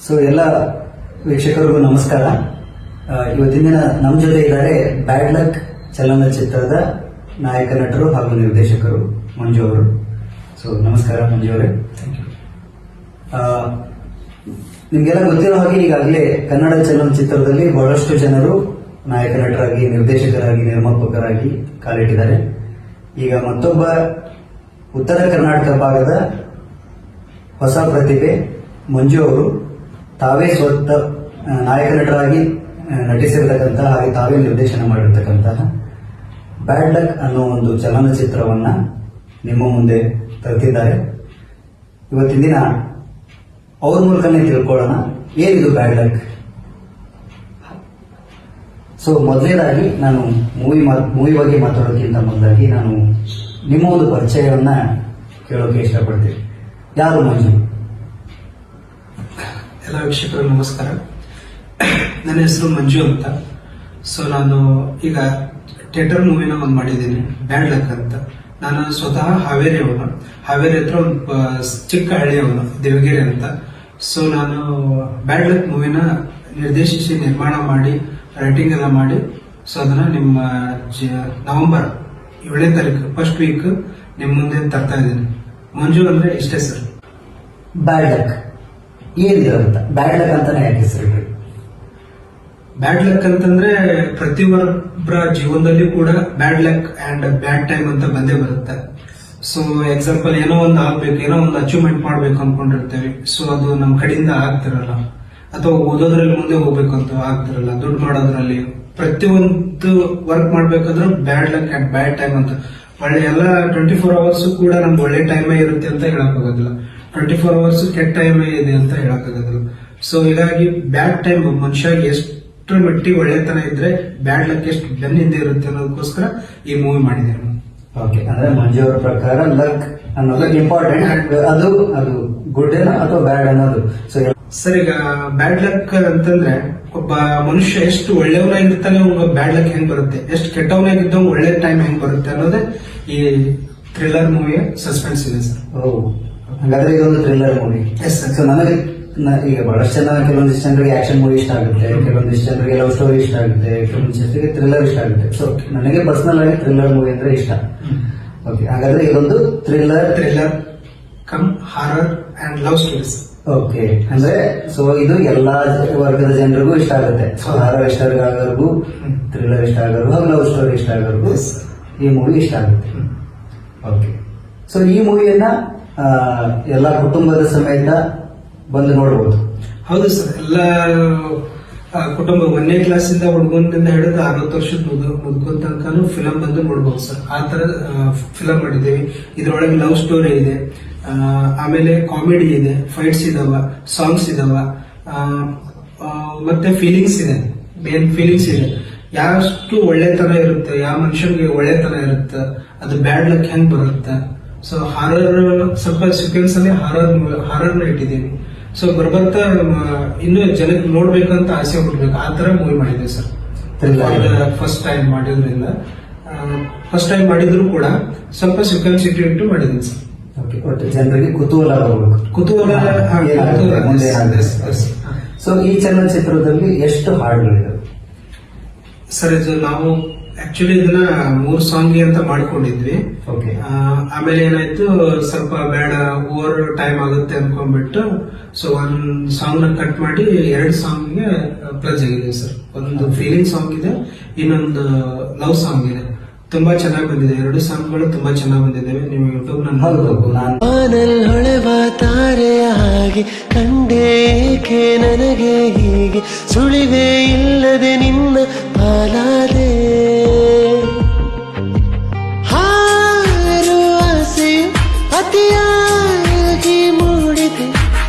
So ಎಲ್ಲ ವೀಕ್ಷಕರಿಗೂ ನಮಸ್ಕಾರ. ಇವತ್ತಿನ ದಿನ ನಮ್ಮ ಜೊತೆ ಇದ್ದಾರೆ ಬ್ಯಾಡ್ ಲಕ್ ಚಲನಚಿತ್ರದ ನಾಯಕ ನಟರು ಹಾಗೂ ನಿರ್ದೇಶಕರು ಮಂಜು ಅವರು. ಸೊ ನಮಸ್ಕಾರ ಮಂಜು ಅವರೇ. ನಿಮ್ಗೆಲ್ಲ ಗೊತ್ತಿರೋ ಹಾಗೆ ಈಗಾಗಲೇ ಕನ್ನಡ ಚಲನಚಿತ್ರದಲ್ಲಿ ಬಹಳಷ್ಟು ಜನರು ನಾಯಕ ನಟರಾಗಿ, ನಿರ್ದೇಶಕರಾಗಿ, ನಿರ್ಮಾಪಕರಾಗಿ ಕಾಲಿಟ್ಟಿದ್ದಾರೆ. ಈಗ ಮತ್ತೊಬ್ಬ ಉತ್ತರ ಕರ್ನಾಟಕ ಭಾಗದ ಹೊಸ ಪ್ರತಿಭೆ ಮಂಜು ಅವರು ತಾವೇ ಸ್ವತಃ ನಾಯಕ ನಟರಾಗಿ ನಟಿಸಿರತಕ್ಕಂತಹ ಹಾಗೆ ತಾವೇ ನಿರ್ದೇಶನ ಮಾಡಿರ್ತಕ್ಕಂತಹ ಬ್ಯಾಡ್ ಲಕ್ ಅನ್ನೋ ಒಂದು ಚಲನಚಿತ್ರವನ್ನ ನಿಮ್ಮ ಮುಂದೆ ತರ್ತಿದ್ದಾರೆ. ಇವತ್ತಿನ ದಿನ ಅವ್ರ ಮೂಲಕನೇ ತಿಳ್ಕೊಳ್ಳೋಣ ಏನಿದು ಬ್ಯಾಡ್ ಲಕ್. ಸೊ ಮೊದಲನೇದಾಗಿ ನಾನು ಮೂವಿ ಬಗ್ಗೆ ಮಾತಾಡೋಕ್ಕಿಂತ ಮೊದಲಾಗಿ ನಾನು ನಿಮ್ಮ ಒಂದು ಪರಿಚಯವನ್ನ ಕೇಳೋಕೆ ಇಷ್ಟಪಡ್ತೀನಿ. ಯಾರು ಮಂಜು? ಎಲ್ಲ ವೀಕ್ಷಕರು ನಮಸ್ಕಾರ. ನನ್ನ ಹೆಸರು ಮಂಜು ಅಂತ. ಸೊ ನಾನು ಈಗ ಥಿಯೇಟರ್ ಮೂವಿನ ಒಂದು ಮಾಡಿದ್ದೀನಿ, ಬ್ಯಾಡ್ ಲಕ್ ಅಂತ. ನಾನು ಸ್ವತಃ ಹಾವೇರಿ ಹತ್ರ ಒಂದು ಚಿಕ್ಕ ಹಳ್ಳಿಯವನು, ದೇವಗಿರಿ ಅಂತ. ಸೊ ನಾನು ಬ್ಯಾಡ್ ಲಕ್ ಮೂವಿನ ನಿರ್ದೇಶಿಸಿ ನಿರ್ಮಾಣ ಮಾಡಿ ರೈಟಿಂಗ್ ಎಲ್ಲ ಮಾಡಿ, ಸೊ ಅದನ್ನ ನಿಮ್ಮ ನವೆಂಬರ್ 7ನೇ ತಾರೀಕು ಫಸ್ಟ್ ವೀಕ್ ನಿಮ್ಮ ಮುಂದೆ ತರ್ತಾ ಇದ್ದೀನಿ. ಮಂಜು ಅಂದ್ರೆ ಇಷ್ಟೇ ಸರ್. ಬ್ಯಾಡ್ ಲಕ್ ಏನಿದೆ ಅಂತ ಬ್ಯಾಡ್ ಲಕ್ ಅಂತಾನೆ ಯಾಕೆ ಹೆಸರು? ಬ್ಯಾಡ್ ಲಕ್ ಅಂತಂದ್ರೆ ಪ್ರತಿಯೊಬ್ಬರ ಜೀವನದಲ್ಲಿ ಕೂಡ ಬ್ಯಾಡ್ ಲಕ್ ಅಂಡ್ ಬ್ಯಾಡ್ ಟೈಮ್ ಅಂತ ಬಂದೇ ಬರುತ್ತೆ. ಸೊ ಎಕ್ಸಾಂಪಲ್ ಏನೋ ಒಂದು ಆಗ್ಬೇಕು, ಏನೋ ಒಂದು ಅಚೀವ್ಮೆಂಟ್ ಮಾಡ್ಬೇಕು ಅನ್ಕೊಂಡಿರ್ತೇವೆ. ಸೊ ಅದು ನಮ್ಮ ಕಡೆಯಿಂದ ಆಗ್ತಿರಲ್ಲ, ಅಥವಾ ಓದೋದ್ರಲ್ಲಿ ಮುಂದೆ ಹೋಗ್ಬೇಕು ಅಂತ ಆಗ್ತಿರಲ್ಲ, ದುಡ್ಡು ಮಾಡೋದ್ರಲ್ಲಿ, ಪ್ರತಿಯೊಂದು ವರ್ಕ್ ಮಾಡ್ಬೇಕಾದ್ರೂ bad luck and bad time ಅಂತ. ಒಳ್ಳೆ ಎಲ್ಲ 24 ಅವರ್ಸ್ ಕೂಡ ನಮ್ಗೆ ಒಳ್ಳೆ ಟೈಮೇ ಇರುತ್ತೆ ಅಂತ ಹೇಳಕ್ಕಾಗೋದಿಲ್ಲ, 24 ಅವರ್ಸ್ ಕೆಟ್ಟ ಟೈಮೇ ಇದೆ ಅಂತ ಹೇಳಕ್ಕಾಗೋದಿಲ್ಲ. ಸೊ ಹೀಗಾಗಿ ಬ್ಯಾಡ್ ಟೈಮ್ ಮನುಷ್ಯಗೆ ಎಷ್ಟು ಮಟ್ಟಿಗೆ ಒಳ್ಳೆತನ ಇದ್ರೆ ಬ್ಯಾಡ್ ಲಕ್ ಎಷ್ಟು ಬೆನ್ನಿಂದ ಇರುತ್ತೆ ಅನ್ನೋದಕ್ಕೋಸ್ಕರ ಈ ಮೂವಿ ಮಾಡಿದ್ದೇನೆ. ಓಕೆ, ಅಂದ್ರೆ ಮಂಜು ಅವರ ಪ್ರಕಾರ ಲಕ್ ಅನ್ನೋದು ಇಂಪಾರ್ಟೆಂಟ್. ಅದು ಗುಡ್ ಏನೋ ಅಥವಾ ಬ್ಯಾಡ್ ಅನ್ನೋದು. ಸೊ ಸರ್, ಈಗ ಬ್ಯಾಡ್ ಲಕ್ ಅಂತಂದ್ರೆ ಒಬ್ಬ ಮನುಷ್ಯ ಎಷ್ಟು ಒಳ್ಳೆಯವನಾಗಿರ್ತಾನೆ ಅವ್ನಿಗೆ ಬ್ಯಾಡ್ ಲಕ್ ಹೆಂಗ್ ಬರುತ್ತೆ, ಎಷ್ಟು ಕೆಟ್ಟವನಾಗಿದ್ದ ಒಳ್ಳೆ ಟೈಮ್ ಹೆಂಗ್ ಬರುತ್ತೆ ಅನ್ನೋದೇ ಈ ಥ್ರಿಲ್ಲರ್ ಮೂವಿಯ ಸಸ್ಪೆನ್ಸ್ ಇದೆ ಸರ್. ಹಾಗಾದ್ರೆ ಇದೊಂದು ಥ್ರಿಲ್ಲರ್ ಮೂವಿ. ಸೊ ನನಗೆ ಈಗ ಬಹಳಷ್ಟು ಜನ, ಕೆಲವೊಂದಿಷ್ಟು ಜನರಿಗೆ ಆಕ್ಷನ್ ಮೂವಿ ಇಷ್ಟ ಆಗುತ್ತೆ, ಕೆಲವೊಂದಿಷ್ಟು ಜನರಿಗೆ ಲವ್ ಸ್ಟೋರಿ ಇಷ್ಟ ಆಗುತ್ತೆ, ಕೆಲವೊಂದಿಷ್ಟು ಜನರಿಗೆ ಥ್ರಿಲ್ಲರ್ ಇಷ್ಟ ಆಗುತ್ತೆ. ಸೊ ನನಗೆ ಪರ್ಸನಲ್ ಆಗಿ ಥ್ರಿಲ್ಲರ್ ಮೂವಿ ಅಂದ್ರೆ ಇಷ್ಟ. ಓಕೆ, ಹಾಗಾದ್ರೆ ಇದೊಂದು thriller come horror and love stories. Okay, ಅಂದ್ರೆ ಸೊ ಇದು ಎಲ್ಲಾ ವರ್ಗದ ಜನರಿಗೂ ಇಷ್ಟ ಆಗುತ್ತೆ. ಹಾರರ್ ಇಷ್ಟ ಆಗೋರ್ಗು, ಥ್ರಿಲ್ಲರ್ ಇಷ್ಟ ಆಗೋರ್ಗು, ಹಾಗೂ ಲವ್ ಸ್ಟೋರಿ ಇಷ್ಟ ಆಗೋರ್ಗು ಈ ಮೂವಿ ಇಷ್ಟ ಆಗುತ್ತೆ. ಓಕೆ, ಸೊ ಈ ಮೂವಿಯನ್ನ ಎಲ್ಲಾ ಕುಟುಂಬದ ಸಮೇತ ಬಂದು ನೋಡಬಹುದು. ಹೌದು ಸರ್, ಎಲ್ಲ ಕುಟುಂಬ 1ನೇ ಕ್ಲಾಸಿಂದ ಹುಡುಗನಿಂದ ಹಿಡಿದು 60 ವರ್ಷದ ಮುದುಕೋ ತನಕ ಫಿಲಂ ಬಂದು ನೋಡಬಹುದು ಸರ್. ಆ ತರ ಫಿಲಂ ಮಾಡಿದ್ದೇವೆ. ಇದರೊಳಗೆ ಲವ್ ಸ್ಟೋರಿ ಇದೆ, ಆಮೇಲೆ ಕಾಮಿಡಿ ಇದೆ, ಫೈಟ್ಸ್ ಇದಾವ, ಸಾಂಗ್ಸ್ ಇದಾವ, ಮತ್ತೆ ಫೀಲಿಂಗ್ಸ್ ಇದೆ, ಮೇನ್ ಫೀಲಿಂಗ್ಸ್ ಇದೆ. ಯಾವಷ್ಟು ಒಳ್ಳೆತನ ಇರುತ್ತೆ, ಯಾವ ಮನುಷ್ಯನಿಗೆ ಒಳ್ಳೆತನ ಇರುತ್ತೆ, ಅದು ಬ್ಯಾಡ್ ಲಕ್ ಹೆಂಗ್ ಬರುತ್ತೆ. ಸೊ ಹಾರರ್ ಸ್ವಲ್ಪ ಸೀಕ್ವೆನ್ಸ್ ಅಲ್ಲಿ ಹಾರರ್ನ ಇಟ್ಟಿದ್ದೀವಿ. ಸೊ ಬರ್ಬರ್ತಾ ಇನ್ನು ಜನಕ್ಕೆ ನೋಡ್ಬೇಕಂತ ಆಸೆ ಹುಟ್ಟಬೇಕು, ಆ ತರ ಮೂವಿ ಮಾಡಿದ್ದೇವೆ ಸರ್. ಫಸ್ಟ್ ಟೈಮ್ ಮಾಡಿದ್ರಿಂದ, ಫಸ್ಟ್ ಟೈಮ್ ಮಾಡಿದ್ರು ಕೂಡ ಸ್ವಲ್ಪ ಸೀಕ್ವೆನ್ಸ್ ಇಟ್ಟು ಮಾಡಿದ್ದೀನಿ ಸರ್. ಜನರಿಗೆ ಕುತೂಹಲ. ಸೊ ಈ ಚಲನಚಿತ್ರದಲ್ಲಿ ಎಷ್ಟು ಹಾಡುಗಳಿವೆ ಸರ್? ಇದು ನಾವು ಆಕ್ಚುಲಿ ಇದನ್ನ 3 ಸಾಂಗ್ ಅಂತ ಮಾಡ್ಕೊಂಡಿದ್ವಿ. ಆಮೇಲೆ ಏನಾಯ್ತು, ಸ್ವಲ್ಪ ಬೇಡ ಓವರ್ ಟೈಮ್ ಆಗುತ್ತೆ ಅನ್ಕೊಂಡ್ಬಿಟ್ಟು ಸೊ 1 ಸಾಂಗ್ ನ ಕಟ್ ಮಾಡಿ 2 ಸಾಂಗ್ ಗೆ ಪ್ಲಸ್ ಆಗಿದೆ ಸರ್. ಒಂದು ಫೀಲಿಂಗ್ ಸಾಂಗ್ ಇದೆ, ಇನ್ನೊಂದು ಲವ್ ಸಾಂಗ್ ಇದೆ. ತುಂಬಾ ಚೆನ್ನಾಗಿ ಬಂದಿದೆ, 2 ಸಾಂಗ್ಗಳು ತುಂಬಾ ಚೆನ್ನಾಗಿ ಬಂದಿದ್ದೇವೆ. ನೀವು ಯೂಟ್ಯೂಬ್ ಹೊಳೆವ ತಾರೆಯ ಹಾಗೆ ಕಂಡೇಕೆ ನನಗೆ ಹೀಗೆ ಸುಳಿವೆ ಇಲ್ಲದೆ ನಿನ್ನ ಪಾಲಾದೆ, ಹಾರುವ ಆಸೆ ಅತಿಯಾಗಿ ಮೂಡಿದೆ,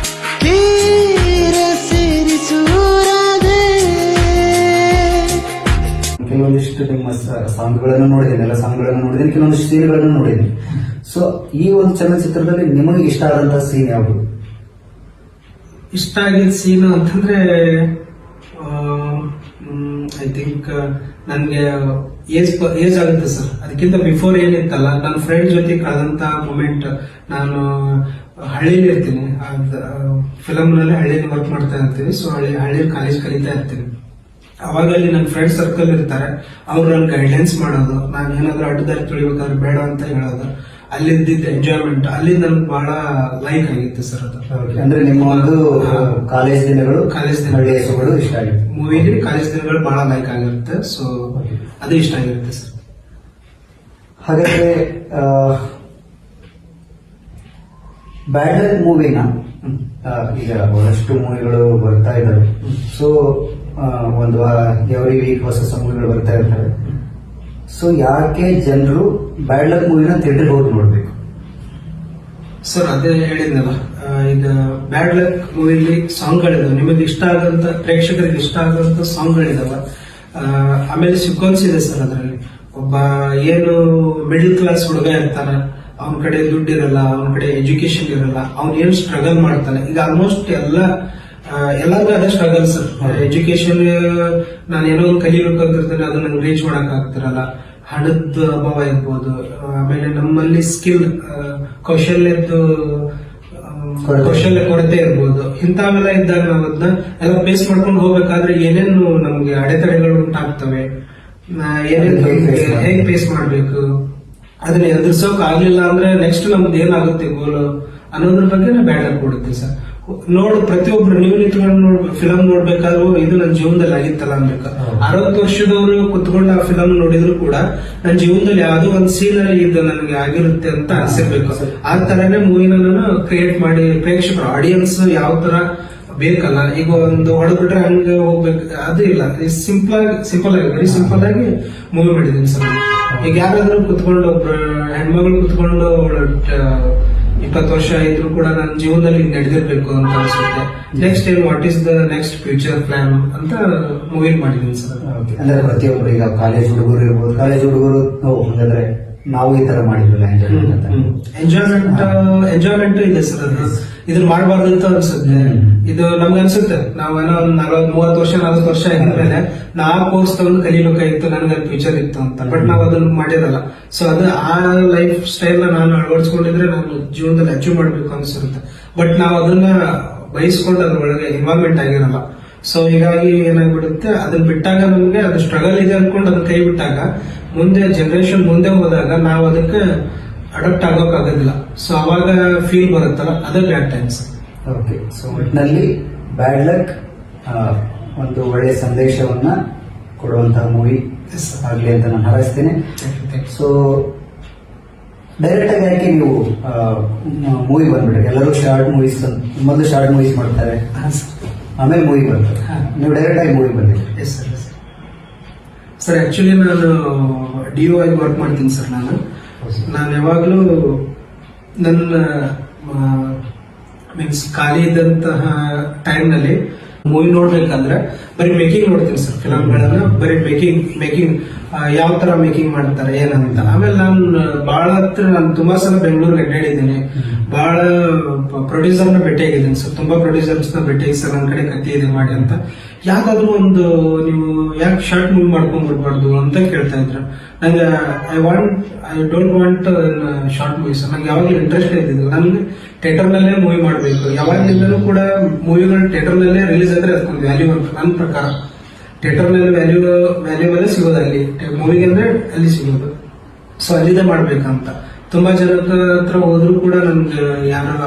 ತೀರ ಸೇರಿಸೂರಾದೆ. ಕೆಲವೊಂದಿಷ್ಟು ನಿಮ್ಮ ಸಾಂಗ್ಗಳನ್ನು ನೋಡಿದ್ದೀನಿ, ಎಲ್ಲ ಸಾಂಗ್ಗಳನ್ನು ನೋಡಿದ್ದೀನಿ, ಕೆಲವೊಂದಿಷ್ಟು ಸೀನ್ಗಳನ್ನು ನೋಡಿದ್ದೀನಿ. ಸೊ ಈ ಒಂದು ಚಲನಚಿತ್ರದಲ್ಲಿ ನಿಮಗೆ ಇಷ್ಟ ಆದಂತಹ ಸೀನ್ ಯಾವುದು? ಇಷ್ಟ ಆಗಿದ್ದ ಸೀನ್ ಅಂತಂದ್ರೆ ಐ ಥಿಂಕ್ ನನ್ಗೆ ಏಜ್ ಆಗುತ್ತೆ ಸರ್. ಅದಕ್ಕಿಂತ ಬಿಫೋರ್ ಏನಿತ್ತಲ್ಲ, ನನ್ನ ಫ್ರೆಂಡ್ ಜೊತೆ ಕಳೆದಂತ ಮೂಮೆಂಟ್, ನಾನು ಹಳ್ಳಿಲಿ ಇರ್ತೀನಿ, ಫಿಲಮ್ ನಲ್ಲಿ ಹಳ್ಳಿಲಿ ವರ್ಕ್ ಮಾಡ್ತಾ ಇರ್ತೀವಿ. ಸೊ ಹಳ್ಳಿ ಕಾಲೇಜ್ ಕಲಿತಾ ಇರ್ತೀನಿ. ಅವಾಗ ಅಲ್ಲಿ ನನ್ನ ಫ್ರೆಂಡ್ ಸರ್ಕಲ್ ಇರ್ತಾರೆ, ಅವ್ರು ನನ್ ಗೈಡ್ಲೈನ್ಸ್ ಮಾಡೋದು, ನಾನು ಏನಾದ್ರು ಅಡ್ಡದಾರಿ ತುಳಿಬೇಕಾದ್ರೆ ಬೇಡ ಅಂತ ಹೇಳೋದು, ಅಲ್ಲಿದ್ದ ಎಂಜಾಯ್ಮೆಂಟ್ ಅಲ್ಲಿ ನನ್ಗೆ ಬಹಳ ಲೈಕ್ ಆಗಿತ್ತು ಸರ್ ಅದು. ಅಂದ್ರೆ ನಿಮ್ಮ ಒಂದು ಕಾಲೇಜ್ ದಿನಗಳು ಹಳ್ಳಿಯ ಸೊಗಡು ಇಷ್ಟ ಆಗಿದೆ. ಮೂವಿಲಿ ಕಾಲೇಜ್ ದಿನಗಳು ಬಹಳ ಲೈಕ್ ಆಗಿರುತ್ತೆ. ಸೊ ಅದು ಇಷ್ಟ ಆಗಿರುತ್ತೆ ಸರ್. ಹಾಗಾದ್ರೆ ಬ್ಯಾಡ್ ಲಕ್ ಮೂವಿನ ಈಗ ಬಹಳಷ್ಟು ಮೂವಿಗಳು ಬರ್ತಾ ಇದ್ದಾವೆ. ಸೊ ಒಂದು ಎವ್ರಿ ವೀಕ್ ಹೊಸ ಮೂವಿಗಳು ಬರ್ತಾ ಇರ್ತವೆ. ಸೊ ಯಾಕೆ ಜನರು ಬ್ಯಾಡ್ ಲಕ್ ಮೂವಿನ ಥಿಯೇಟರ್ಗೆ ಹೋಗಿ ನೋಡ್ಬೇಕು? ಸರ್ ಅದೇ ಹೇಳಿದ್ನಲ್ಲ, ಈಗ ಬ್ಯಾಡ್ ಲಕ್ ಮೂವಿಲಿ ಸಾಂಗ್ಗಳಿದಾವೆ, ನಿಮಗೆ ಇಷ್ಟ ಆಗಂತ ಪ್ರೇಕ್ಷಕರಿಗೆ ಇಷ್ಟ ಆಗಂತ ಸಾಂಗ್ಗಳಿದಾವೆ. ಆಮೇಲೆ ಸೀಕ್ವೆನ್ಸ್ ಇದೆ ಸರ್ ಅದರಲ್ಲಿ. ಒಬ್ಬ ಏನು ಮಿಡಲ್ ಕ್ಲಾಸ್ ಹುಡುಗ ಇರ್ತಾನೆ, ಅವನ ಕಡೆ ದುಡ್ಡು ಇರಲ್ಲ, ಅವನ ಕಡೆ ಎಜುಕೇಶನ್ ಇರಲ್ಲ, ಅವ್ನು ಏನ್ ಸ್ಟ್ರಗಲ್ ಮಾಡ್ತಾನೆ. ಈಗ ಆಲ್ಮೋಸ್ಟ್ ಎಲ್ಲರಿಗೂ ಅದೇ ಸ್ಟ್ರಗಲ್ ಸರ್. ಎಜುಕೇಶನ್ ನಾನು ಏನೋ ಒಂದು ಕಲಿಬೇಕಂತಿರ್ತೇನೆ, ಅದು ನಂಗೆ ರೀಚ್ ಮಾಡಕ್ ಆಗ್ತಿರಲ್ಲ, ಹಣದ ಅಭಾವ ಇರ್ಬೋದು, ಆಮೇಲೆ ನಮ್ಮಲ್ಲಿ ಸ್ಕಿಲ್ ಕೌಶಲ್ಯ ಕೊರತೆ ಇರ್ಬೋದು. ಇಂಥವೆಲ್ಲ ಇದ್ದಾಗ ನಾವು ಅದನ್ನ ಎಲ್ಲ ಫೇಸ್ ಮಾಡ್ಕೊಂಡು ಹೋಗ್ಬೇಕಾದ್ರೆ ಏನೇನು ನಮ್ಗೆ ಅಡೆತಡೆಗಳು ಉಂಟಾಗ್ತವೆ, ಏನೇನು ಹೇಗೆ ಫೇಸ್ ಮಾಡ್ಬೇಕು, ಅದನ್ನ ಎದುರಿಸೋಕ್ ಆಗ್ಲಿಲ್ಲ ಅಂದ್ರೆ ನೆಕ್ಸ್ಟ್ ನಮ್ದು ಏನಾಗುತ್ತೆ ಗೋಲು ಅನ್ನೋದ್ರ ಬಗ್ಗೆ ಬ್ಯಾಡ್ ಲಕ್ ಕೊಡುತ್ತೆ ಸರ್. ಪ್ರತಿಯೊಬ್ರು ನೀವು ನಿಂತ್ಕೊಂಡು ಫಿಲಮ್ ನೋಡ್ಬೇಕಾದ್ರೂ ಇದು ನನ್ನ ಜೀವನದಲ್ಲಿ ಆಗಿತ್ತಲ್ಲ ಅನ್ಬೇಕು. 60 ವರ್ಷದವರು ಕುತ್ಕೊಂಡು ಆ ಫಿಲಮ್ ನೋಡಿದ್ರು ಕೂಡ ನನ್ನ ಜೀವನದಲ್ಲಿ ಯಾವ್ದೋ ಒಂದು ಸೀನರಿ ಇದು ನನಗೆ ಆಗಿರುತ್ತೆ ಅಂತ ಅನ್ಸಿರ್ಬೇಕು. ಆ ತರನೇ ಮೂವಿನ ನಾನು ಕ್ರಿಯೇಟ್ ಮಾಡಿ ಪ್ರೇಕ್ಷಕರು ಆಡಿಯನ್ಸ್ ಯಾವ ತರ ಬೇಕಲ್ಲ, ಈಗ ಒಂದು ಹೊಡೆದ್ಬಿಟ್ರೆ ಹಂಗ ಹೋಗ್ಬೇಕು ಅದು ಇಲ್ಲ. ಸಿಂಪಲ್ ಆಗಿ ವೆರಿ ಸಿಂಪಲ್ ಆಗಿ ಮೂವಿ ಮಾಡಿದೀನಿ ಸರ್. ಈಗ ಯಾರಾದ್ರೂ ಕುತ್ಕೊಂಡು ಒಬ್ರು ಹೆಣ್ಮಗಳು ಕುತ್ಕೊಂಡು 20 ವರ್ಷ ಇದ್ರು ಕೂಡ ನನ್ನ ಜೀವನದಲ್ಲಿ ನಡೆದಿರ್ಬೇಕು ಅಂತ ಅನ್ಸುತ್ತೆ. ನೆಕ್ಸ್ಟ್ ಏನ್ what is the next future plan ಅಂತ ಮೂವಿ ಮಾಡಿದೀನಿ ಸರ್. ಅಂದ್ರೆ ಪ್ರತಿಯೊಬ್ಬರು ಈಗ ಕಾಲೇಜ್ ಹುಡುಗರು ಇರ್ಬೋದು, ಕಾಲೇಜ್ ಹುಡುಗರು ಹಾಗಾದ್ರೆ ನಾವು ಈ ತರ ಮಾಡಿದ್ವಿ ಎಂಜಾಯ್ಮೆಂಟ್ ಇದೆ ಸರ್. ಅದು ಇದನ್ನ ಮಾಡಬಾರ್ದು ಅಂತ ಅನ್ಸುತ್ತೆ. ಇದು ನಮ್ಗೆ ಅನ್ಸುತ್ತೆ ನಾವೇನೋ ಒಂದು 30 ವರ್ಷ 40 ವರ್ಷ ಆದ್ಮೇಲೆ ನಾ ಕೋರ್ಸ್ ತಗೊಂಡು ಕಲಿಬೇಕಾಗಿತ್ತು, ನನಗೆ ಫ್ಯೂಚರ್ ಇತ್ತು ಅಂತ. ಬಟ್ ನಾವ್ ಅದನ್ನ ಮಾಡಿರಲ್ಲ. ಸೊ ಅದು ಆ ಲೈಫ್ ಸ್ಟೈಲ್ ನಾನು ಅಳವಡಿಸ್ಕೊಂಡಿದ್ರೆ ನಾನು ಜೀವನದಲ್ಲಿ ಅಚೀವ್ ಮಾಡ್ಬೇಕು ಅನ್ಸಿರುತ್ತೆ. ಬಟ್ ನಾವ್ ಅದನ್ನ ಬಯಸ್ಕೊಂಡು ಅದ್ರೊಳಗೆ ಇನ್ವಾಲ್ವ್ಮೆಂಟ್ ಆಗಿರಲ್ಲ. ಸೊ ಹೀಗಾಗಿ ಏನಾಗ್ಬಿಡುತ್ತೆ, ಅದನ್ನ ಬಿಟ್ಟಾಗ ನಮ್ಗೆ ಅದು ಸ್ಟ್ರಗಲ್ ಇದೆ ಅನ್ಕೊಂಡು ಅದನ್ನ ಕೈ ಬಿಟ್ಟಾಗ ಮುಂದೆ ಜನರೇಷನ್ ಮುಂದೆ ಹೋದಾಗ ನಾವು ಅದಕ್ಕೆ ಅಡಾಪ್ಟ್ ಆಗೋಕ್ಕಾಗೋದಿಲ್ಲ. ಸೊ ಅವಾಗ ಫೀಲ್ ಬರುತ್ತಲ್ಲ, ಅದೇ ಬ್ಯಾಡ್ ಟೈಮ್ಸ್. ಓಕೆ. ಸೊ ಒಟ್ಟಿನಲ್ಲಿ ಬ್ಯಾಡ್ ಲಕ್ ಒಂದು ಒಳ್ಳೆಯ ಸಂದೇಶವನ್ನ ಕೊಡುವಂತಹ ಮೂವಿ ಆಗ್ಲಿ ಅಂತ ನಾನು ಹಾರೈಸ್ತೇನೆ. ಸೊ ಡೈರೆಕ್ಟ್ ಆಗಿ ಯಾಕೆ ನೀವು ಮೂವಿ ಬಂದ್ಬಿಟ್ರೆ? ಎಲ್ಲರೂ ಶಾರ್ಟ್ ಮೂವೀಸ್ ಮೊದಲು ಶಾರ್ಟ್ ಮೂವೀಸ್ ಮಾಡ್ತಾರೆ, ಆಮೇಲೆ ಮೂವಿ ಬರ್ತಾರೆ, ನೀವು ಡೈರೆಕ್ಟ್ ಆಗಿ ಮೂವಿ ಬಂದಿರಿ. ಸರ್ ಆಕ್ಚುಲಿ ನಾನು ಡಿಒ ಆಗಿ ವರ್ಕ್ ಮಾಡ್ತೀನಿ ಸರ್. ನಾನು ಯಾವಾಗ್ಲೂ ನನ್ನ ಮೀನ್ಸ್ ಖಾಲಿ ಇದ್ದಂತಹ ಟೈಮ್ ನಲ್ಲಿ ಮೂವಿ ನೋಡ್ಬೇಕಂದ್ರೆ ಬರೀ ಮೇಕಿಂಗ್ ನೋಡ್ತೀನಿ ಸರ್. ಫಿಲಮ್ಗಳನ್ನ ಬರೀ ಮೇಕಿಂಗ್ ಯಾವ ತರ ಮೇಕಿಂಗ್ ಮಾಡ್ತಾರೆ ಏನಂತ. ಆಮೇಲೆ ನಾನು ತುಂಬಾ ಸಲ ಬೆಂಗಳೂರಿಗೆ ಅಡ್ಡಾಡಿದ್ದೀನಿ, ಬಹಳ ಪ್ರೊಡ್ಯೂಸರ್ನ ಭೇಟಿಯಾಗಿದ್ದೀನಿ ಸರ್. ತುಂಬಾ ಪ್ರೊಡ್ಯೂಸರ್ಸ್ ನ ಭೇಟಿ ಸರ್, ನನ್ನ ಕಡೆ ಕತ್ತಿ ಇದೆ ಮಾಡಿ ಅಂತ. ಯಾವ್ದಾದ್ರು ಒಂದು ನೀವು ಯಾಕೆ ಶಾರ್ಟ್ ಮೂವಿ ಮಾಡ್ಕೊಂಡ್ ಬರ್ಬಾರ್ದು ಅಂತ ಕೇಳ್ತಾ ಇದ್ರು. ನಂಗೆ I don't want short movies. ನಂಗೆ ಯಾವಾಗಲೂ ಇಂಟ್ರೆಸ್ಟ್ ಇದ್ದಿದ್ದು ನನಗೆ ಥಿಯೇಟರ್ ನಲ್ಲೇ ಮೂವಿ ಮಾಡಬೇಕು. ಯಾವಾಗಿಂದಲೂ ಕೂಡ ಮೂವಿಗಳು ಥಿಯೇಟರ್ ನಲ್ಲೇ ರಿಲೀಸ್ ಆದ್ರೆ ಅದಕ್ಕೊಂದು ವ್ಯಾಲ್ಯೂ ಅಂತ ನನ್ನ ಪ್ರಕಾರ. ಥಿಯೇಟರ್ ನಲ್ಲಿ ವ್ಯಾಲ್ಯೂವಲ್ಲೇ ಸಿಗೋದು, ಅಲ್ಲಿ ಮೂವಿಗೆ ಅಂದ್ರೆ ಅಲ್ಲಿ ಸಿಗೋದು. ಸೊ ಅಲ್ಲಿದೆ ಮಾಡ್ಬೇಕಂತ ತುಂಬಾ ಜನದ ಹತ್ರ ಹೋದ್ರು ಕೂಡ ನನ್ಗೆ ಯಾರ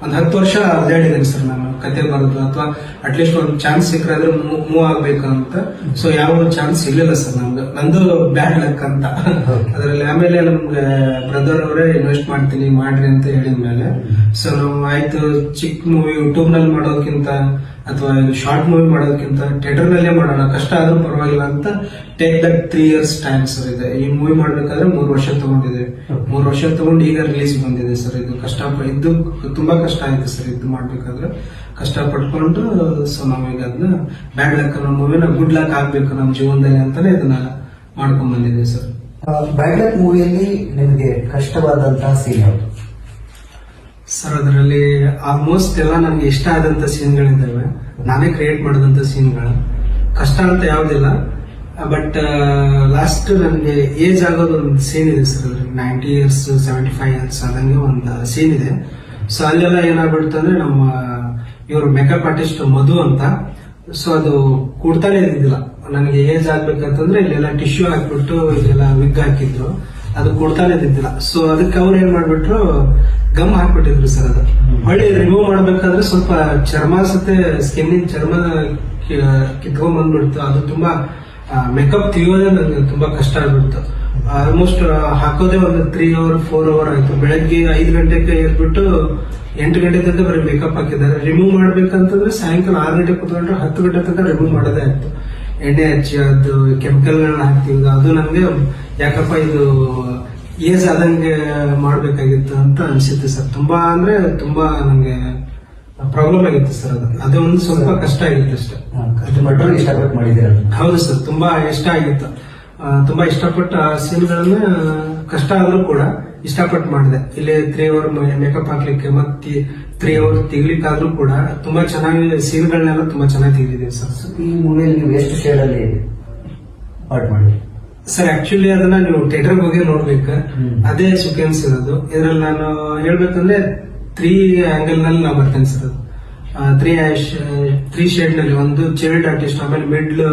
ಒಂದ್ 10 ವರ್ಷ ಅಡ್ಡಾಡಿದ್ದೀನಿ ಸರ್ ನಾನು ಕತೆ ಬರೋದು, ಅಥವಾ ಅಟ್ಲೀಸ್ಟ್ ಒಂದು ಚಾನ್ಸ್ ಸಿಕ್ಕರೆ ಮೂವ್ ಆಗ್ಬೇಕು ಅಂತ. ಸೊ ಯಾವ ಚಾನ್ಸ್ ಸಿಗ್ಲಿಲ್ಲ ಸರ್ ನಮ್ಗೆ. ನಂದು ಬ್ಯಾಡ್ ಲಕ್ ಅಂತ ಅದರಲ್ಲಿ. ಆಮೇಲೆ ನಮ್ಗೆ ಬ್ರದರ್ ಅವರೇ ಇನ್ವೆಸ್ಟ್ ಮಾಡ್ತೀನಿ ಮಾಡ್ರಿ ಅಂತ ಹೇಳಿದ್ಮೇಲೆ ಸೊ ನಾವು ಆಯ್ತು, ಚಿಕ್ಕ ಮೂವಿ ಯೂಟ್ಯೂಬ್ ನಲ್ಲಿ ಮಾಡೋದಕ್ಕಿಂತ ಅಥವಾ ಶಾರ್ಟ್ ಮೂವಿ ಮಾಡೋದಕ್ಕಿಂತ ಥಿಯೇಟರ್ ನಲ್ಲೇ ಮಾಡೋಣ, ಕಷ್ಟ ಆದ್ರೂ ಪರವಾಗಿಲ್ಲ ಅಂತ take that 3 years time sir ಇದೆ. ಈ ಮೂವಿ ಮಾಡ್ಬೇಕಾದ್ರೆ 3 ವರ್ಷ ತಗೊಂಡಿದೆ. 3 ವರ್ಷ ತಗೊಂಡು ಈಗ ರಿಲೀಸ್ ಬಂದಿದೆ ಸರ್. ಇದು ಇದು ತುಂಬಾ ಕಷ್ಟ ಆಯ್ತು ಸರ್ ಇದು ಮಾಡ್ಬೇಕಾದ್ರೆ. ಕಷ್ಟ ಪಟ್ಕೊಂಡು ಸೊ ನಾವೀಗ ಅದನ್ನ ಬ್ಯಾಡ್ ಲಕ್ ಅನ್ನೋ ಮೂವಿನ ಗುಡ್ ಲಕ್ ಆಗ್ಬೇಕು ನಮ್ಮ ಜೀವನದಲ್ಲಿ ಅಂತಾನೆ ಇದನ್ನ ಮಾಡ್ಕೊಂಡ್ ಬಂದಿದೆ ಸರ್. ಬ್ಯಾಡ್ ಲಕ್ ಮೂವಿಯಲ್ಲಿ ನಿಮಗೆ ಕಷ್ಟವಾದಂತಹ ಸೀನ್ ಯಾವುದು ಸರ್? ಅದರಲ್ಲಿ ಆಲ್ಮೋಸ್ಟ್ ಎಲ್ಲ ನನಗೆ ಇಷ್ಟ ಆದಂತ ಸೀನ್ಗಳಿದ್ದಾವೆ, ನಾನೇ ಕ್ರಿಯೇಟ್ ಮಾಡಿದಂತ ಸೀನ್ಗಳು. ಕಷ್ಟ ಅಂತ ಯಾವ್ದಿಲ್ಲ, ಬಟ್ ಲಾಸ್ಟ್ ನನಗೆ ಏಜ್ ಆಗೋದು ಒಂದು ಸೀನ್ ಇದೆ ಸರ್. 90 years 75 years ಆದಂಗೆ ಒಂದು ಸೀನ್ ಇದೆ. ಸೊ ಅಲ್ಲೆಲ್ಲ ಏನಾಗ್ಬಿಡ್ತು ಅಂದ್ರೆ ನಮ್ಮ ಇವರು ಮೇಕಪ್ ಆರ್ಟಿಸ್ಟ್ ಮಧು ಅಂತ, ಸೊ ಅದು ಕೂಡ್ತಾನೆ ಇದ್ದಿದ್ದಿಲ್ಲ. ನನಗೆ ಏಜ್ ಆಗ್ಬೇಕಂತಂದ್ರೆ ಇಲ್ಲೆಲ್ಲ ಟಿಶ್ಯೂ ಹಾಕ್ಬಿಟ್ಟು ಇಲ್ಲೆಲ್ಲ ವಿಗ್ ಹಾಕಿದ್ರು, ಅದು ಕೊಡ್ತಾನೆ ಇದ್ದಿದ್ದಿಲ್ಲ. ಸೊ ಅದಕ್ಕೆ ಅವ್ರು ಏನ್ ಮಾಡ್ಬಿಟ್ರು, ಗಮ್ ಹಾಕ್ಬಿಟ್ಟಿದ್ರು ಸರ್. ಅದು ಹೊಳ್ಳಿ ರಿಮೂವ್ ಮಾಡ್ಬೇಕಾದ್ರೆ ಸ್ವಲ್ಪ ಚರ್ಮ ಸತೆ ಸ್ಕಿನ್ನಿನ ಚರ್ಮ ಕಿತ್ಕೊಂಡ್ ಬಂದ್ಬಿಡ್ತು. ಅದು ತುಂಬಾ ಮೇಕಪ್ ತೆಗಿಯೋದೇ ನನಗೆ ತುಂಬಾ ಕಷ್ಟ ಆಗ್ಬಿಡ್ತು. ಆಲ್ಮೋಸ್ಟ್ ಹಾಕೋದೇ ಒಂದು 3 ಅವರ್ 4 ಅವರ್ ಆಯ್ತು. ಬೆಳಗ್ಗೆ 5 ಗಂಟೆಗೆ ಎದ್ಬಿಟ್ಟು 8 ಗಂಟೆ ತನಕ ಬರೀ ಮೇಕಪ್ ಹಾಕಿದ್ದಾರೆ. ರಿಮೂವ್ ಮಾಡ್ಬೇಕಂತಂದ್ರೆ ಸಾಯಂಕಾಲ 6 ಗಂಟೆ ಕುತ್ಕೊಂಡ್ರೆ 10 ಗಂಟೆ ತನಕ ರಿಮೂವ್ ಮಾಡೋದೇ ಆಯ್ತು. ಎಣ್ಣೆ ಹಚ್ಚಿ ಅದು ಕೆಮಿಕಲ್ಗಳನ್ನ ಹಾಕ್ತೀವಿ. ಅದು ನಮ್ಗೆ ಯಾಕಪ್ಪ ಇದು ಏಜ್ ಆದಂಗೆ ಮಾಡ್ಬೇಕಾಗಿತ್ತು ಅಂತ ಅನ್ಸಿತ್ತು ಸರ್. ತುಂಬಾ ಅಂದ್ರೆ ತುಂಬಾ ನಂಗೆ ಪ್ರಾಬ್ಲಮ್ ಆಗಿತ್ತು ಸರ್. ಅದು ಒಂದು ಸ್ವಲ್ಪ ಕಷ್ಟ ಆಗಿತ್ತು ಅಷ್ಟೇ. ಇಷ್ಟಪಟ್ಟು ಮಾಡಿದ್ದೀರ? ಹೌದು ಸರ್, ತುಂಬಾ ಇಷ್ಟ ಆಗಿತ್ತು. ತುಂಬಾ ಇಷ್ಟಪಟ್ಟು ಆ ಸೀನ್ಗಳನ್ನ ಕಷ್ಟ ಆದ್ರೂ ಕೂಡ ಇಷ್ಟಪಟ್ಟು ಮಾಡಿದೆ. ಇಲ್ಲಿ 3 ಅವರ್ ಮೇಕಪ್ ಹಾಕ್ಲಿಕ್ಕೆ ಮತ್ತೆ 3 ಅವರ್ ತೆಗಿಲಿಕ್ಕಾದ್ರೂ ಕೂಡ ತುಂಬಾ ಚೆನ್ನಾಗಿ ಸೀನ್ಗಳನ್ನೆಲ್ಲ ತುಂಬಾ ಚೆನ್ನಾಗಿ ತೆಗೆದಿದ್ದೀವಿ ಸರ್. ಈ ಮೂವಿಯಲ್ಲಿ ನೀವು ಎಷ್ಟು ಶೇಡ್ ಅಲ್ಲಿ ಪಾರ್ಟ್ ಮಾಡಿ ಸರ್? ಆಕ್ಚುಲಿ ಅದನ್ನ ನೀವು ಥಿಯೇಟರ್ ಹೋಗಿ ನೋಡ್ಬೇಕು, ಅದೇ ಸೀಕ್ವೆನ್ಸ್ ಇರೋದು. ಇದ್ರಲ್ಲಿ ನಾನು ಹೇಳ್ಬೇಕಂದ್ರೆ 3 ಆಂಗಲ್ ನಲ್ಲಿ ನಾವು ಬರ್ತೇನೆ ಸರ್. ಅದು 3 ಶೇಡ್ ನಲ್ಲಿ, ಒಂದು ಚೈಲ್ಡ್ ಆರ್ಟಿಸ್ಟ್, ಆಮೇಲೆ ಮಿಡ್ಲ್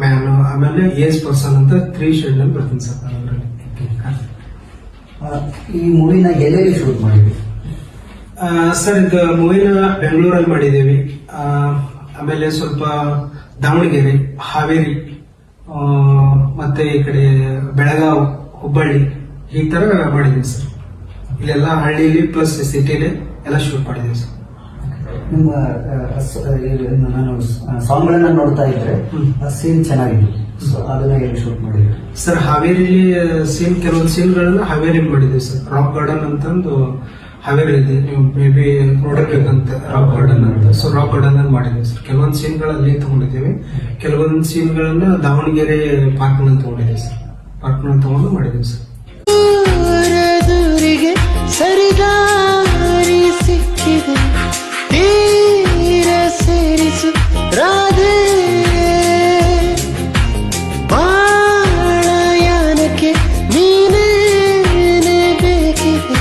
ಮ್ಯಾನ್, ಆಮೇಲೆ ಏಜ್ ಪರ್ಸನ್ ಅಂತ 3 ಶೇಡ್ ನಲ್ಲಿ ಬರ್ತೀನಿ ಸರ್. ಈ ಮೂವಿನ ಎಲ್ಲೆಲ್ಲಿ ಶೂಟ್ ಮಾಡಿದ್ವಿ ಸರ್? ಇದು ಮೂವಿನ ಬೆಂಗಳೂರಲ್ಲಿ ಮಾಡಿದ್ದೀವಿ, ಆಮೇಲೆ ಸ್ವಲ್ಪ ದಾವಣಗೆರೆ, ಹಾವೇರಿ, ಮತ್ತೆ ಈ ಕಡೆ ಬೆಳಗಾವ್, ಹುಬ್ಬಳ್ಳಿ, ಈ ತರ ಮಾಡಿದೀವಿ ಸರ್. ಇಲ್ಲೆಲ್ಲ ಹಳ್ಳಿಲಿ ಪ್ಲಸ್ ಸಿಟಿಲಿ ಎಲ್ಲ ಶೂಟ್ ಮಾಡಿದೀವಿ ಸರ್. ನಿಮ್ಮ ನಾನು ಸಾಂಗ್ಗಳನ್ನ ನೋಡ್ತಾ ಇದ್ರೆ ಸೀನ್ ಚೆನ್ನಾಗಿದೆ. ಸೊ ಅದನ್ನ ಎಲ್ಲಿ ಶೂಟ್ ಮಾಡಿದ್ವಿ ಸರ್? ಹಾವೇರಿಲಿ ಕೆಲವೊಂದು ಸೀನ್ಗಳನ್ನ ಹಾವೇರಿ ಮಾಡಿದೀವಿ ಸರ್. ರಾಕ್ ಗಾರ್ಡನ್ ಅಂತಂದು ಹಾವೇರಿ ಇದೆ, ನೀವು ಮೇ ಬಿ ನೋಡಿರ್ಬೇಕಂತ, ರಾಕ್ ಗಾರ್ಡನ್ ಅಂತ. ಸೊ ರಾಕ್ ಗಾರ್ಡನ್ ಅಲ್ಲಿ ಮಾಡಿದೀವಿ ಸರ್. ಕೆಲವೊಂದು ಸೀನ್ಗಳಲ್ಲಿ ತಗೊಂಡಿದ್ದೀವಿ, ಕೆಲವೊಂದು ಸೀನ್ಗಳನ್ನ ದಾವಣಗೆರೆ ಪಾರ್ಕ್ ನಲ್ಲಿ ತಗೊಂಡಿದ್ದೀವಿ ಸರ್. ಪಾರ್ಕ್ ನಲ್ಲಿ ತಗೊಂಡು ಮಾಡಿದೀವಿ ಸರ್. ದೂರಿಗೆ ಸರಿದಾರಿ ಸಿಕ್ಕಿದೆ, ತೀರ ಸೇರಿಸು ರಾಧೆ, ಬಾಳಯಾನಕ್ಕೆ ನೀನೇನೆ ಬೇಕಿದೆ,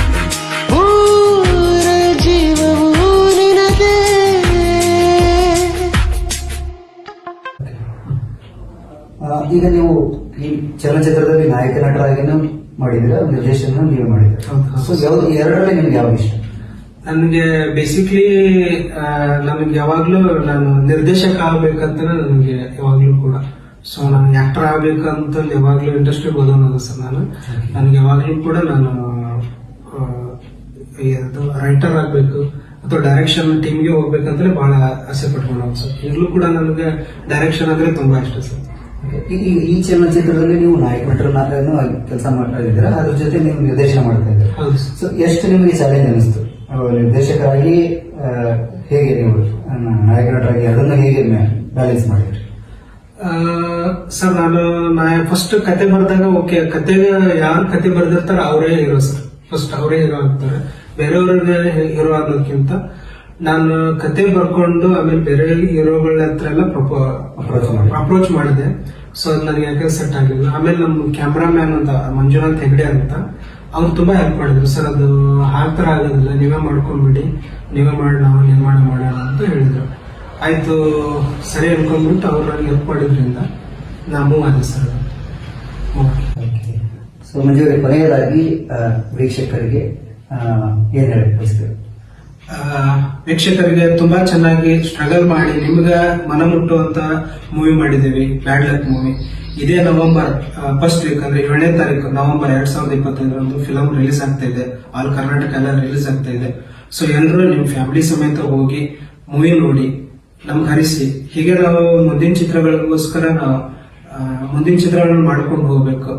ಪೂರ ಜೀವವೂ ನಿನಗೆ. ಈಗ ನೀವು ಈ ಚಲನಚಿತ್ರದಲ್ಲಿ ನಾಯಕ ನಟರಾಗಿನೂ ಮಾಡಿದಿರ, ನಿರ್ದೇಶನ ನೀವು ಮಾಡಿದಿರ. ಸೊ ಎರಡರಲ್ಲಿ ನಿಮ್ಗೆ ಯಾವ್ದು ಇಷ್ಟ? ನನಗೆ ಬೇಸಿಕ್ಲಿ ನನಗೆ ಯಾವಾಗ್ಲೂ ನಾನು ನಿರ್ದೇಶಕ ಆಗ್ಬೇಕಂತ ನನಗೆ ಯಾವಾಗ್ಲೂ ಕೂಡ. ಸೊ ನಾನು ಆಕ್ಟರ್ ಆಗ್ಬೇಕಂತ ಯಾವಾಗ್ಲೂ ಇಂಡಸ್ಟ್ರಿಗೆ ಹೋದವನಲ್ಲ ಸರ್. ನನಗೆ ಯಾವಾಗ್ಲೂ ಕೂಡ ನಾನು ರೈಟರ್ ಆಗ್ಬೇಕು ಅಥವಾ ಡೈರೆಕ್ಷನ್ ಟೀಮ್ಗೆ ಹೋಗ್ಬೇಕಂತಲೇ ಬಹಳ ಆಸೆ ಪಟ್ಕೊಂಡು ಸರ್. ಈಗಲೂ ಕೂಡ ನನಗೆ ಡೈರೆಕ್ಷನ್ ಅಂದ್ರೆ ತುಂಬಾ ಇಷ್ಟ ಸರ್. ಈ ಚಲನಚಿತ್ರದಲ್ಲಿ ನೀವು ನಾಯಕ ನಟರನ್ನಾಗೂ ಕೆಲಸ ಮಾಡ್ತಾ ಇದ್ದೀರಾ, ಅದ್ರ ಜೊತೆ ನೀವು ನಿರ್ದೇಶನ ಮಾಡ್ತಾ ಇದ್ದೀರಾ. ಸೊ ಎಷ್ಟು ನಿಮಗೆ ಚಾಲೆಂಜ್ ಅನಿಸ್ತು ನಿರ್ದೇಶಕರಾಗಿ? ಹೇಗೆ ನೀವು ನಾಯಕ ನಟರಾಗಿ ಅದನ್ನು ಹೇಗೆ ಬ್ಯಾಲೆನ್ಸ್ ಮಾಡಿದ್ರಿ? ಸರ್ ನಾನು ಫಸ್ಟ್ ಕತೆ ಬರೆದಾಗ ಓಕೆ, ಕತೆಗೆ ಯಾರು ಕತೆ ಬರೆದಿರ್ತಾರ ಅವರೇ ಹೀರೋ ಸರ್. ಫಸ್ಟ್ ಅವರೇ ಹೀರೋ ಆಗ್ತಾರೆ. ಬೇರೆಯವ್ರಿಗೆ ಹೀರೋ ಆಗೋದಕ್ಕಿಂತ ನಾನು ಕತೆ ಬರ್ಕೊಂಡು ಆಮೇಲೆ ಬೇರೆ ಹೀರೋಗಳ ಹತ್ರ ಎಲ್ಲ ಅಪ್ರೋಚ್ ಮಾಡಿದೆ. ಸೊ ಅದು ನನಗೆ ಯಾಕೆ ಸೆಟ್ ಆಗಿಲ್ಲ. ಆಮೇಲೆ ನಮ್ಮ ಕ್ಯಾಮ್ರಾಮ್ಯಾನ್ ಅಂತ ಮಂಜುನಾಥ್ ಹೆಗ್ಡೆ ಅಂತ, ಅವ್ರು ತುಂಬಾ ಹೆಲ್ಪ್ ಮಾಡಿದ್ರು ಸರ್. ಅದು ಹಾಕ್ತರ ಆಗೋದಿಲ್ಲ, ನೀವೇ ಮಾಡ್ಕೊಂಡ್ಬಿಡಿ, ನೀವೇ ಮಾಡಿ, ನಾವು ನಿರ್ಮಾಣ ಮಾಡೋಣ ಅಂತ ಹೇಳಿದ್ರು. ಆಯ್ತು ಸರಿ ಅನ್ಕೊಂಡ್ಬಿಟ್ಟು ಅವ್ರು ನನಗೆ ಹೆಲ್ಪ್ ಮಾಡಿದ್ರಿಂದ ನಾ ಮೂವ್ ಆದೆ ಸರ್. ಸೊ ಮಂಜು, ಕೊನೆಯದಾಗಿ ವೀಕ್ಷಕರಿಗೆ ಏನ್ ಹೇಳಕ್ ಬಯಸ್ತೀವಿ? ವೀಕ್ಷಕರಿಗೆ ತುಂಬಾ ಚೆನ್ನಾಗಿ ಸ್ಟ್ರಗಲ್ ಮಾಡಿ ನಿಮ್ಗೆ ಮನ ಮುಟ್ಟುವಂತ ಮೂವಿ ಮಾಡಿದ್ದೀವಿ, ಬ್ಯಾಡ್ ಲಕ್ ಮೂವಿ. ಇದೇ ನವೆಂಬರ್ 1st ವೀಕ್ ಅಂದ್ರೆ 7ನೇ ತಾರೀಕು ನವೆಂಬರ್ 2025 ಫಿಲಂ ರಿಲೀಸ್ ಆಗ್ತಾ ಇದೆ. ಆಲ್ ಕರ್ನಾಟಕ ಎಲ್ಲ ರಿಲೀಸ್ ಆಗ್ತಾ ಇದೆ. ಸೊ ಎಲ್ಲರೂ ನಿಮ್ ಫ್ಯಾಮಿಲಿ ಸಮೇತ ಹೋಗಿ ಮೂವಿ ನೋಡಿ ನಮ್ಗೆ ಹರಿಸಿ. ಹೀಗೆ ನಾವು ಮುಂದಿನ ಚಿತ್ರಗಳಿಗೋಸ್ಕರ ನಾವು ಮುಂದಿನ ಚಿತ್ರಗಳನ್ನ ಮಾಡ್ಕೊಂಡು ಹೋಗ್ಬೇಕು.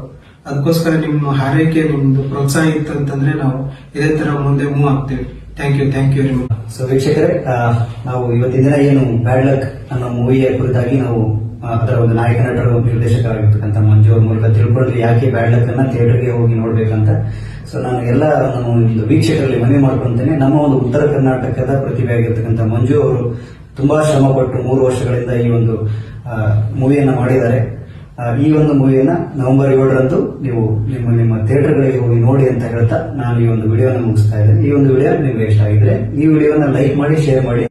ಅದಕ್ಕೋಸ್ಕರ ನಿಮ್ಮ ಹಾರೈಕೆ, ನಿಮ್ದು ಪ್ರೋತ್ಸಾಹ ಇತ್ತು ಅಂತಂದ್ರೆ ನಾವು ಇದೇ ತರ ಮುಂದೆ ಮೂವ್ ಆಗ್ತೀವಿ. Thank you very much. So ವೀಕ್ಷಕರೇ, ನಾವು ಇವತ್ತಿನ ದಿನ ಏನು ಬ್ಯಾಡ್ ಲಕ್ ಅನ್ನೋ ಮೂವಿಯ ಕುರಿತಾಗಿ ನಾವು ಅದರ ಒಂದು ನಾಯಕ ನಟರು, ನಿರ್ದೇಶಕರಾಗಿರ್ತಕ್ಕಂಥ ಮಂಜು ಅವ್ರ ಮೂಲಕ ತಿಳ್ಕೊಂಡ್ರೆ ಯಾಕೆ ಬ್ಯಾಡ್ ಲಕ್ ಅನ್ನ ಥಿಯೇಟರ್ಗೆ ಹೋಗಿ ನೋಡ್ಬೇಕಂತ. ಸೊ ನಾನು ಎಲ್ಲ ಒಂದು ವೀಕ್ಷಕರಲ್ಲಿ ಮನವಿ ಮಾಡ್ಕೊಂತೇನೆ. ನಮ್ಮ ಒಂದು ಉತ್ತರ ಕರ್ನಾಟಕದ ಪ್ರತಿಭೆ ಆಗಿರ್ತಕ್ಕಂಥ ಮಂಜು ಅವರು ತುಂಬಾ ಶ್ರಮ ಪಟ್ಟು 3 ವರ್ಷಗಳಿಂದ ಈ ಒಂದು ಮೂವಿಯನ್ನ ಮಾಡಿದ್ದಾರೆ. ಈ ಒಂದು ಮೂವಿಯನ್ನ ನವೆಂಬರ್ 7ರಂದು ನೀವು ನಿಮ್ಮ ಥಿಯೇಟರ್ಗಳಿಗೆ ಹೋಗಿ ನೋಡಿ ಅಂತ ಹೇಳ್ತಾ ನಾನು ಈ ಒಂದು ವಿಡಿಯೋನ ಮುಗಿಸ್ತಾ ಇದ್ದೇನೆ. ಈ ಒಂದು ವಿಡಿಯೋ ನಿಮ್ಗೆ ಇಷ್ಟ ಆಗಿದ್ರೆ ಈ ವಿಡಿಯೋನ ಲೈಕ್ ಮಾಡಿ, ಶೇರ್ ಮಾಡಿ.